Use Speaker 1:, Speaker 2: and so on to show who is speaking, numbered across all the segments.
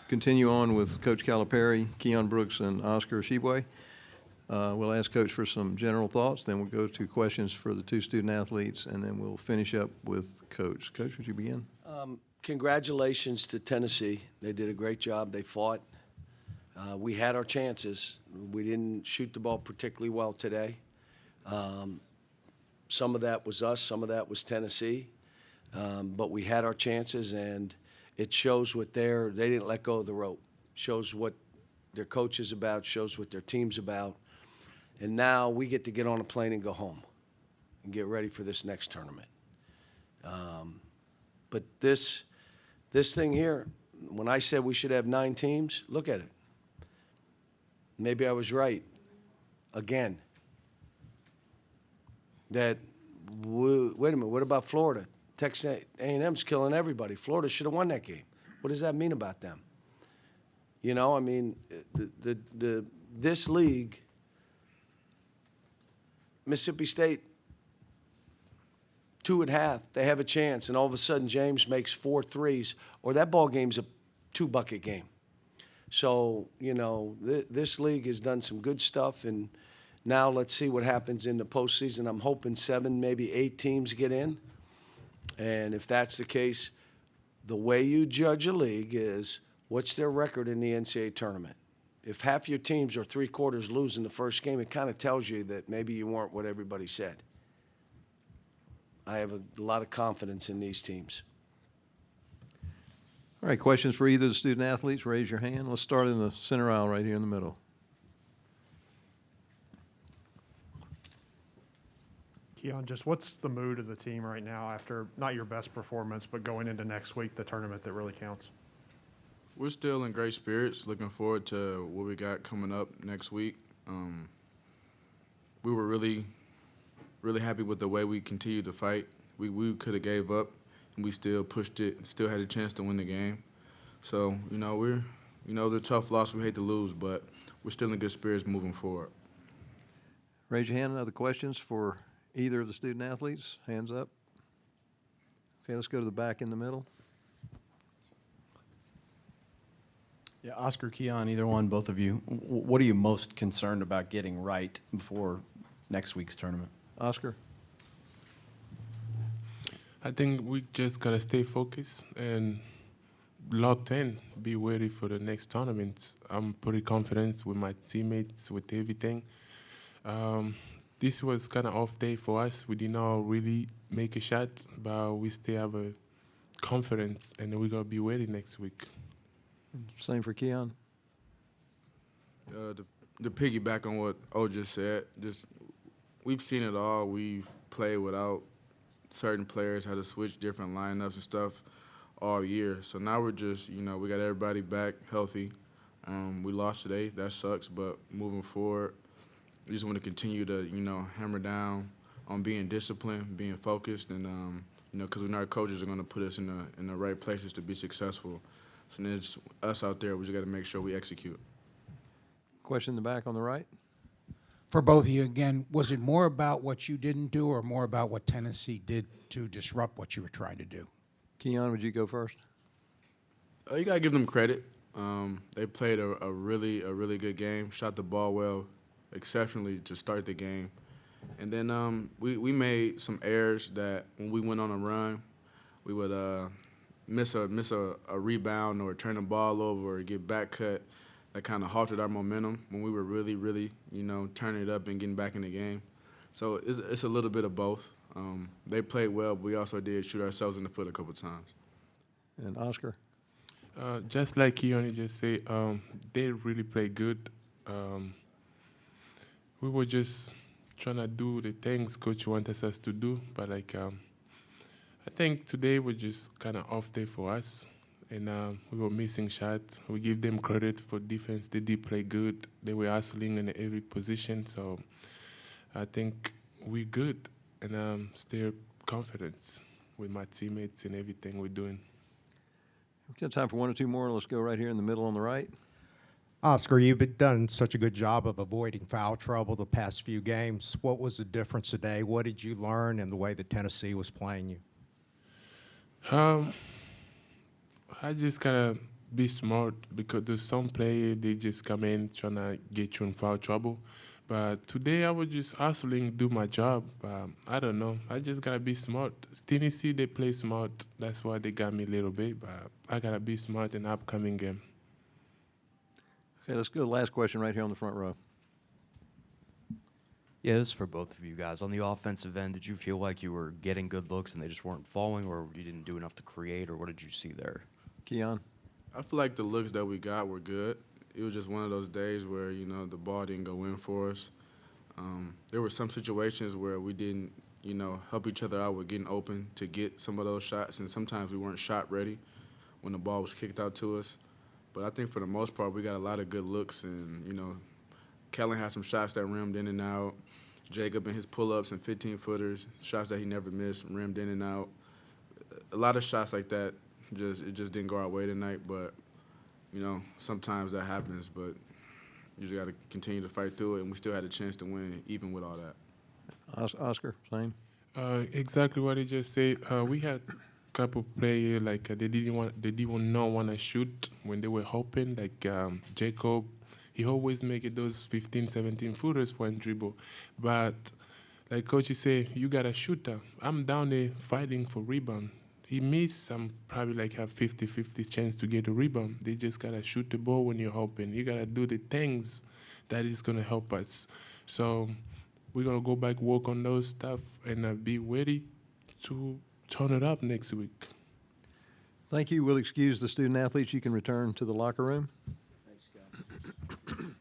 Speaker 1: Continue on with Coach Calipari, Keon Brooks, and Oscar Sheboy. We'll ask Coach for some general thoughts, then we'll go to questions for the two student athletes, and then we'll finish up with Coach. Coach, would you begin?
Speaker 2: Congratulations to Tennessee. They did a great job. They fought. We had our chances. We didn't shoot the ball particularly well today. Some of that was us, some of that was Tennessee. But we had our chances, and it shows what they didn't let go of the rope. Shows what their coach is about, shows what their team's about. And now we get to get on a plane and go home and get ready for this next tournament. But this thing here, when I said we should have 9 teams, look at it. Maybe I was right again. Wait a minute, what about Florida? Texas A&M's killing everybody. Florida should have won that game. What does that mean about them? You know, I mean, this league, Mississippi State, 2.5, they have a chance, and all of a sudden James makes 4 threes, or that ball game's a 2-bucket game. So, you know, this league has done some good stuff, and now let's see what happens in the postseason. I'm hoping 7, maybe 8 teams get in. And if that's the case, the way you judge a league is what's their record in the NCAA tournament. If half your teams are 3/4 losing the first game, it kind of tells you that maybe you weren't what everybody said. I have a lot of confidence in these teams.
Speaker 1: All right, questions for either of the student athletes? Raise your hand. Let's start in the center aisle right here in the middle.
Speaker 3: Keon, just what's the mood of the team right now after not your best performance, but going into next week, the tournament that really counts?
Speaker 4: We're still in great spirits, looking forward to what we got coming up next week. We were really happy with the way we continued to fight. We could have gave up, and we still pushed it and still had a chance to win the game. So, you know, the tough loss, we hate to lose, but we're still in good spirits moving forward.
Speaker 1: Raise your hand. Other questions for either of the student athletes? Hands up. Okay, let's go to the back in the middle.
Speaker 5: Yeah, Oscar, Keon, either one, both of you. What are you most concerned about getting right before next week's tournament?
Speaker 1: Oscar?
Speaker 6: I think we just got to stay focused and locked in, be ready for the next tournament. I'm pretty confident with my teammates, with everything. This was kind of off day for us. We did not really make a shot, but we still have a confidence, and we're going to be ready next week.
Speaker 1: Same for Keon.
Speaker 4: To piggyback on what O just said, we've seen it all. We've played without certain players, had to switch different lineups and stuff all year. So now we're just, you know, we got everybody back healthy. We lost today. That sucks, but moving forward, we just want to continue to, you know, hammer down on being disciplined, being focused, and, you know, because we know our coaches are going to put us in the right places to be successful. So then it's us out there. We just got to make sure we execute.
Speaker 1: Question in the back on the right.
Speaker 7: For both of you, again, was it more about what you didn't do or more about what Tennessee did to disrupt what you were trying to do?
Speaker 1: Keon, would you go first?
Speaker 4: You got to give them credit. They played a really good game, shot the ball well, exceptionally to start the game. And then we made some errors that when we went on a run, we would miss a rebound or turn the ball over or get back cut. That kind of halted our momentum when we were really, you know, turning it up and getting back in the game. So it's a little bit of both. They played well, but we also did shoot ourselves in the foot a couple times.
Speaker 1: And Oscar?
Speaker 6: Just like Keon just said, they really played good. We were just trying to do the things Coach wanted us to do, but I think today was just kind of off day for us, and we were missing shots. We give them credit for defense. They did play good. They were hustling in every position, so I think we're good, and still confident with my teammates and everything we're doing.
Speaker 1: We've got time for 1 or 2 more. Let's go right here in the middle on the right.
Speaker 8: Oscar, you've done such a good job of avoiding foul trouble the past few games. What was the difference today? What did you learn in the way that Tennessee was playing you?
Speaker 6: I just gotta be smart because there's some player they just come in trying to get you in foul trouble. But today I was just hustling, do my job. I don't know. I just gotta be smart. Tennessee they play smart. That's why they got me a little bit. But I gotta be smart in the upcoming game.
Speaker 1: Okay, let's go to the last question right here on the front row.
Speaker 9: Yeah, this is for both of you guys. On the offensive end, did you feel like you were getting good looks and they just weren't falling, or you didn't do enough to create, or what did you see there?
Speaker 1: Keon?
Speaker 4: I feel like the looks that we got were good. It was just one of those days where, you know, the ball didn't go in for us. There were some situations where we didn't, you know, help each other out with getting open to get some of those shots, and sometimes we weren't shot ready when the ball was kicked out to us. But I think for the most part, we got a lot of good looks, and, you know, Kellen had some shots that rimmed in and out. Jacob and his pull-ups and 15-footers, shots that he never missed, rimmed in and out. A lot of shots like that, it just didn't go our way tonight, but you know, sometimes that happens, but you just got to continue to fight through it, and we still had a chance to win, even with all that.
Speaker 1: Oscar, same?
Speaker 6: Exactly what he just said. We had a couple players like they didn't not want to shoot when they were hoping. Like Jacob, he always make it those 15, 17 footers for one dribble, but like Coach said, you got a shooter. I'm down there fighting for rebound. He missed, I'm probably like have 50-50 chance to get a rebound. They just got to shoot the ball when you're hoping. You got to do the things that is going to help us. So we're going to go back, work on those stuff, and be ready to turn it up next week.
Speaker 1: Thank you. We'll excuse the student athletes. You can return to the locker room.
Speaker 2: Thanks, Scott. I'm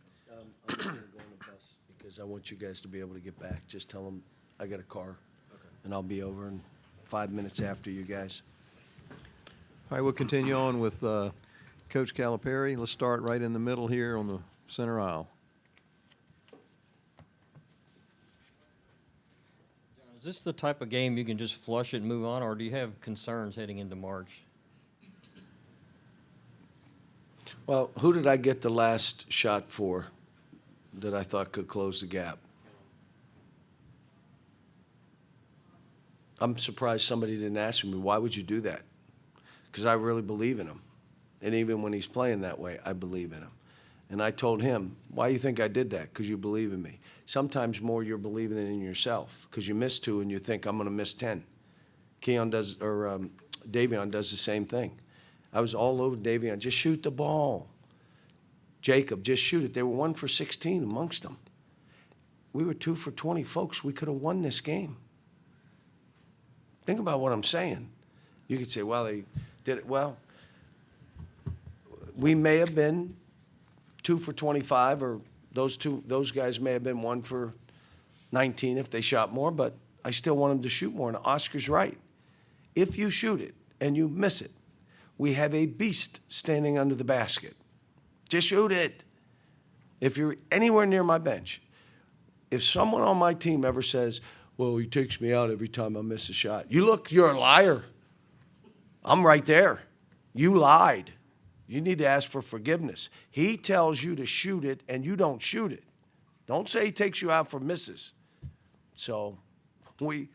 Speaker 2: just going to go on the bus because I want you guys to be able to get back. Just tell them I got a car, and I'll be over in 5 minutes after you guys.
Speaker 1: All right, we'll continue on with Coach Calipari. Let's start right in the middle here on the center aisle.
Speaker 10: Is this the type of game you can just flush it and move on, or do you have concerns heading into March?
Speaker 2: Well, who did I get the last shot for that I thought could close the gap? I'm surprised somebody didn't ask me, why would you do that? Because I really believe in him. And even when he's playing that way, I believe in him. And I told him, why do you think I did that? Because you believe in me. Sometimes more you're believing in yourself because you miss 2 and you think, I'm going to miss 10. Davion does the same thing. I was all over Davion. Just shoot the ball. Jacob, just shoot it. They were 1 for 16 amongst them. We were 2 for 20. Folks, we could have won this game. Think about what I'm saying. You could say, well, they did it well. We may have been 2 for 25, or those guys may have been 1 for 19 if they shot more, but I still want them to shoot more. And Oscar's right. If you shoot it and you miss it, we have a beast standing under the basket. Just shoot it. If you're anywhere near my bench, if someone on my team ever says, well, he takes me out every time I miss a shot. You're a liar. I'm right there. You lied. You need to ask for forgiveness. He tells you to shoot it, and you don't shoot it. Don't say he takes you out for misses. So we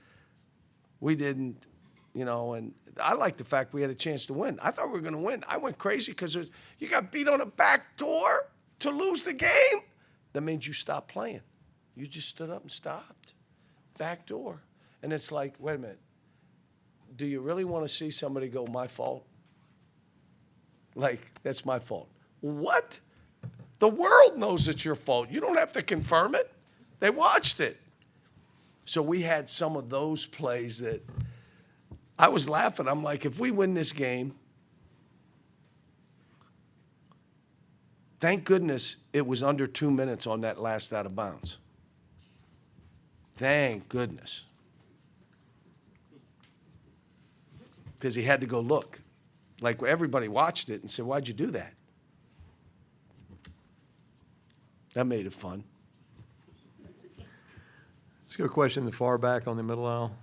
Speaker 2: didn't, you know, and I like the fact we had a chance to win. I thought we were going to win. I went crazy because you got beat on a back door to lose the game. That means you stopped playing. You just stood up and stopped. Back door. And it's like, wait a minute. Do you really want to see somebody go, my fault? Like, that's my fault. What? The world knows it's your fault. You don't have to confirm it. They watched it. So we had some of those plays that I was laughing. I'm like, if we win this game, thank goodness it was under 2 minutes on that last out of bounds. Thank goodness. Because he had to go look. Like everybody watched it and said, why'd you do that? That made it fun.
Speaker 1: Let's go question the far back on the middle aisle.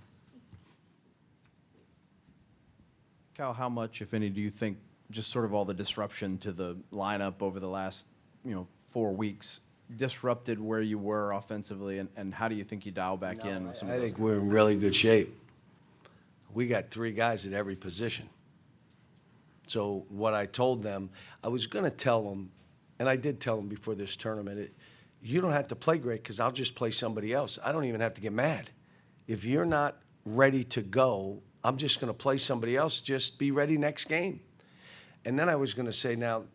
Speaker 5: Cal, how much, if any, do you think just sort of all the disruption to the lineup over the last, 4 weeks disrupted where you were offensively, and how do you think you dial back in with some of
Speaker 2: I
Speaker 5: those
Speaker 2: think we're in really good shape. We got 3 guys at every position. So what I told them, I was going to tell them, and I did tell them before this tournament, you don't have to play great because I'll just play somebody else. I don't even have to get mad. If you're not ready to go, I'm just going to play somebody else. Just be ready next game. And then I was going to say, now,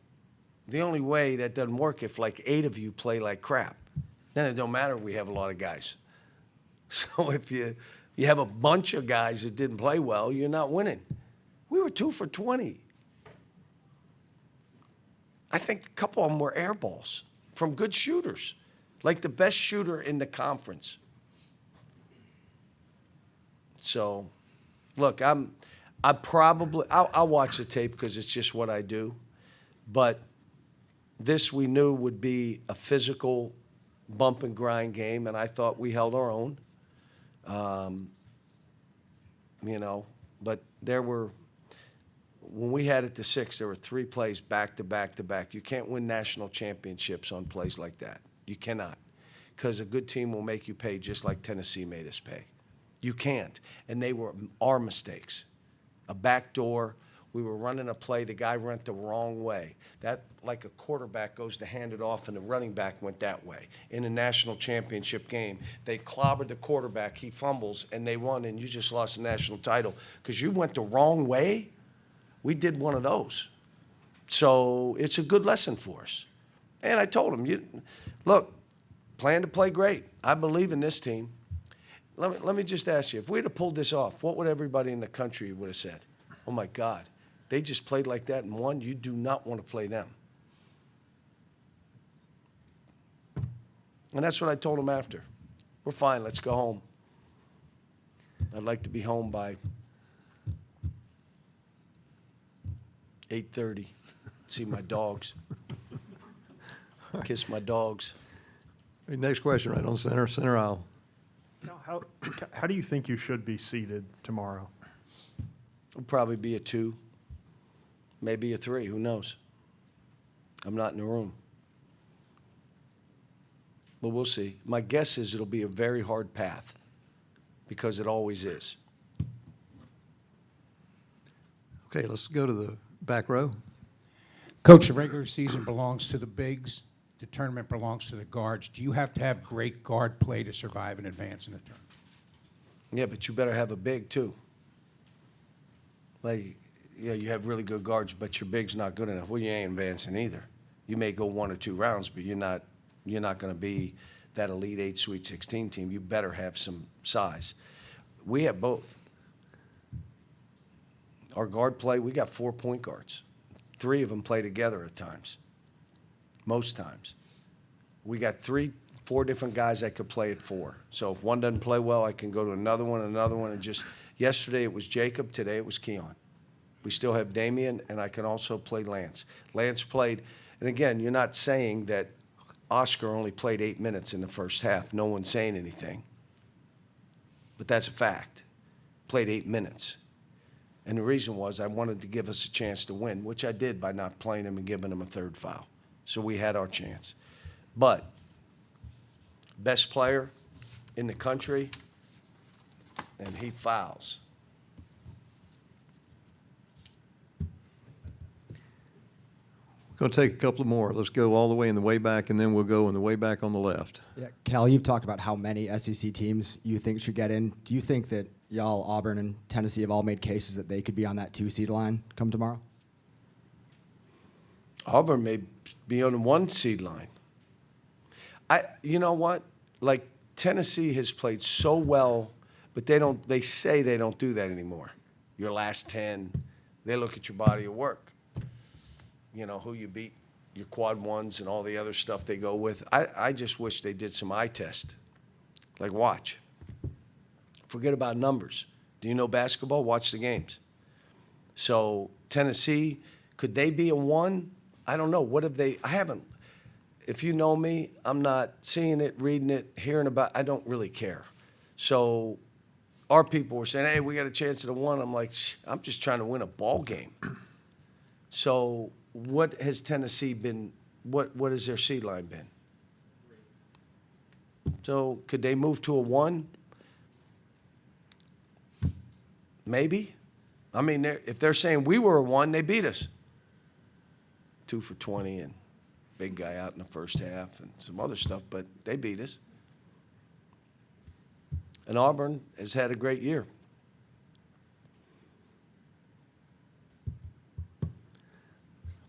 Speaker 2: the only way that doesn't work if like 8 of you play like crap. Then it don't matter if we have a lot of guys. So if you have a bunch of guys that didn't play well, you're not winning. We were 2 for 20. I think a couple of them were air balls from good shooters, like the best shooter in the conference. So, look, I'll watch the tape because it's just what I do. But this we knew would be a physical bump and grind game, and I thought we held our own. But when we had it to 6, there were 3 plays back to back to back. You can't win national championships on plays like that. You cannot. Because a good team will make you pay just like Tennessee made us pay. You can't. And they were our mistakes. A backdoor. We were running a play. The guy went the wrong way. That, like a quarterback goes to hand it off, and the running back went that way. In a national championship game, they clobbered the quarterback. He fumbles, and they won, and you just lost the national title because you went the wrong way. We did one of those. So it's a good lesson for us. And I told him, look, plan to play great. I believe in this team. Let me just ask you, if we'd have pulled this off, what would everybody in the country would have said? Oh, my God, they just played like that and won. You do not want to play them. And that's what I told them after. We're fine. Let's go home. I'd like to be home by 8:30. See my dogs. Kiss my dogs.
Speaker 1: All right, next question, right on center aisle.
Speaker 3: Now, how do you think you should be seated tomorrow?
Speaker 2: It'll probably be a 2, maybe a 3. Who knows? I'm not in the room. But we'll see. My guess is it'll be a very hard path because it always is.
Speaker 1: Okay, let's go to the back row.
Speaker 7: Coach, the regular season belongs to the bigs. The tournament belongs to the guards. Do you have to have great guard play to survive and advance in the tournament?
Speaker 2: Yeah, but you better have a big, too. Like, yeah, you have really good guards, but your big's not good enough. Well, you ain't advancing either. You may go 1 or 2 rounds, but you're not going to be that Elite 8, Sweet 16 team. You better have some size. We have both. Our guard play, we got 4 point guards. 3 of them play together at times. Most times. We got 4 different guys that could play at 4. So if one doesn't play well, I can go to another one, and just yesterday it was Jacob, today it was Keon. We still have Damian, and I can also play Lance. Lance played, and again, you're not saying that Oscar only played 8 minutes in the first half. No one's saying anything. But that's a fact. Played 8 minutes. And the reason was I wanted to give us a chance to win, which I did by not playing him and giving him a 3rd foul. So we had our chance. But best player in the country, and he fouls.
Speaker 1: Going to take a couple more. Let's go all the way in the way back, and then we'll go in the way back on the left.
Speaker 11: Yeah, Cal, you've talked about how many SEC teams you think should get in. Do you think that y'all, Auburn and Tennessee, have all made cases that they could be on that 2-seed line come tomorrow?
Speaker 2: Auburn may be on the 1-seed line. You know what? Like, Tennessee has played so well, but they say they don't do that anymore. Your last 10, they look at your body of work. You know, who you beat, your quad ones and all the other stuff they go with. I just wish they did some eye test. Like, watch. Forget about numbers. Do you know basketball? Watch the games. So, Tennessee, could they be a 1? I don't know. What have they? I haven't. If you know me, I'm not seeing it, reading it, hearing about it. I don't really care. So, our people were saying, hey, we got a chance at a 1. I'm like, I'm just trying to win a ball game. So, what has Tennessee been, what has their seed line been? So could they move to a 1? Maybe. I mean, if they're saying we were a 1, they beat us. 2 for 20 and big guy out in the first half and some other stuff, but they beat us. And Auburn has had a great year.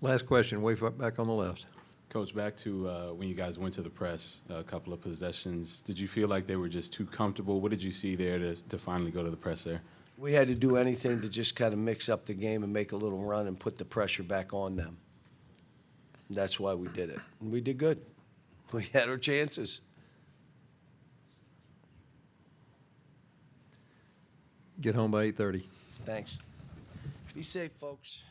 Speaker 1: Last question, way back on the left.
Speaker 12: Coach, back to when you guys went to the press, a couple of possessions, did you feel like they were just too comfortable? What did you see there to finally go to the press there?
Speaker 2: We had to do anything to just kind of mix up the game and make a little run and put the pressure back on them. That's why we did it. And we did good. We had our chances.
Speaker 1: Get home by 8:30.
Speaker 2: Thanks. Be safe, folks.